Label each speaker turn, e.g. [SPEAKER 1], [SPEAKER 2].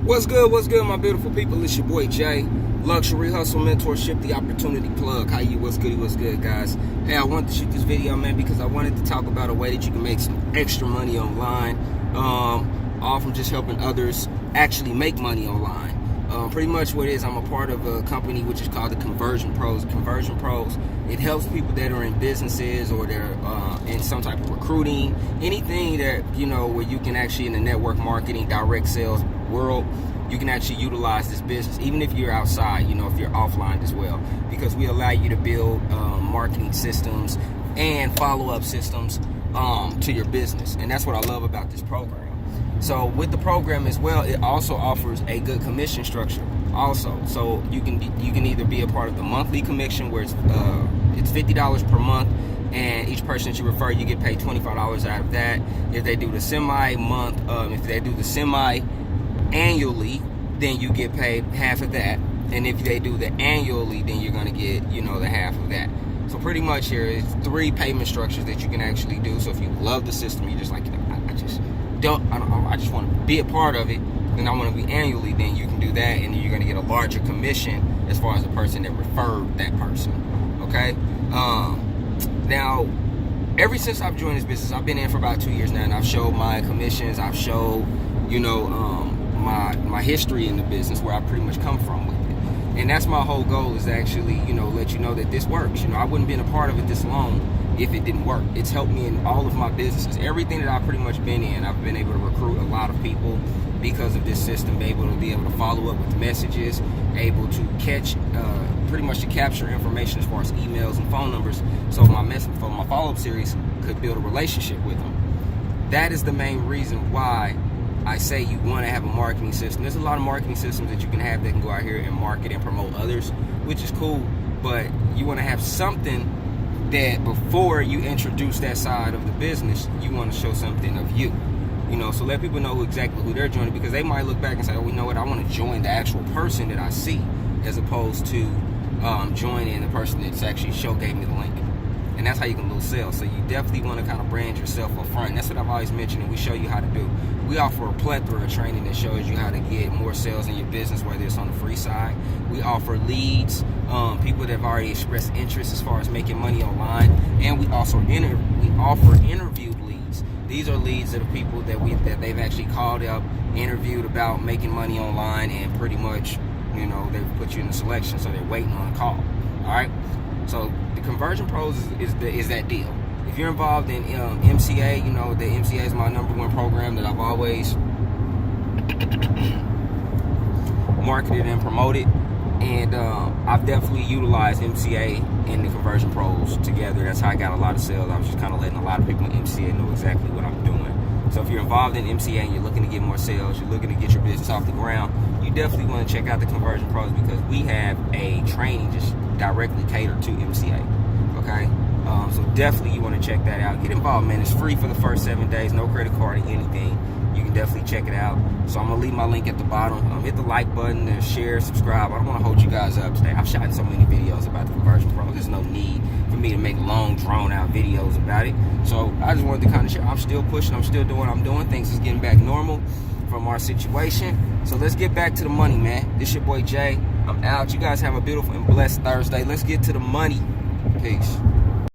[SPEAKER 1] What's good, my beautiful people? It's your boy Jay. Luxury Hustle Mentorship, the opportunity plug. What's good, guys? Hey, I wanted to shoot this video, man, because I wanted to talk about a way that you can make some extra money online, all from just helping others actually make money online. Pretty much what it is, I'm a part of a company which is called the Conversion Pros. Conversion Pros, it helps people that are in businesses or they're in some type of recruiting, anything that, where you can actually, in the network marketing, direct sales world, you can actually utilize this business, even if you're outside, if you're offline as well, because we allow you to build marketing systems and follow-up systems to your business. And that's what I love about this program. So with the program as well, it also offers a good commission structure also. So you can either be a part of the monthly commission, where it's $50 per month, and each person that you refer, you get paid $25 out of that. If they do the semi-month, if they do the semi-annually, then you get paid half of that. And if they do the annually, then you're going to get, the half of that. So pretty much here is 3 payment structures that you can actually do. So if you love the system, you're just like, I just want to be a part of it, and I want to be annually, then you can do that, and then you're going to get a larger commission as far as the person that referred that person. Okay? Now, ever since I've joined this business, I've been in for about 2 years now, and I've showed my commissions, I've showed, my history in the business, where I pretty much come from with it. And that's my whole goal, is to actually, let you know that this works. I wouldn't have been a part of it this long if it didn't work. It's helped me in all of my businesses. Everything that I've pretty much been in, I've been able to recruit a lot of people because of this system, be able to follow up with messages, able to catch, pretty much to capture information as far as emails and phone numbers, so my follow-up series could build a relationship with them. That is the main reason why I say you want to have a marketing system. There's a lot of marketing systems that you can have that can go out here and market and promote others, which is cool, but you want to have something that before you introduce that side of the business, you want to show something of you. So let people know exactly who they're joining, because they might look back and say, oh, you know what, I want to join the actual person that I see, as opposed to joining the person that's actually gave me the link. And that's how you can lose sales. So you definitely want to kind of brand yourself up front. And that's what I've always mentioned, and we show you how to do. We offer a plethora of training that shows you how to get more sales in your business, whether it's on the free side. We offer leads, people that have already expressed interest as far as making money online, and we also offer interviewed leads. These are leads that are people that they've actually called up, interviewed about making money online, and pretty much, they've put you in the selection, so they're waiting on a call. All right. So the Conversion Pros is that deal. If you're involved in MCA, the MCA is my #1 program that I've always marketed and promoted, and I've definitely utilized MCA and the Conversion Pros together. That's how I got a lot of sales. I was just kind of letting a lot of people in MCA know exactly what I'm doing. So if you're involved in MCA and you're looking to get more sales, you're looking to get your business off the ground, you definitely want to check out the Conversion Pros, because we have a training just directly catered to MCA. Okay? So definitely you want to check that out. Get involved, man. It's free for the first 7 days, no credit card or anything. You can definitely check it out. So I'm going to leave my link at the bottom. Hit the like button and share, subscribe. I don't want to hold you guys up today. I've shot so many videos about the Conversion Pros. There's no need for me to make long, drawn-out videos about it. So I just wanted to kind of share. I'm still pushing. I'm still doing what I'm doing. Things is getting back normal from our situation. So let's get back to the money, man. This your boy Jay. I'm out. You guys have a beautiful and blessed Thursday. Let's get to the money. Peace.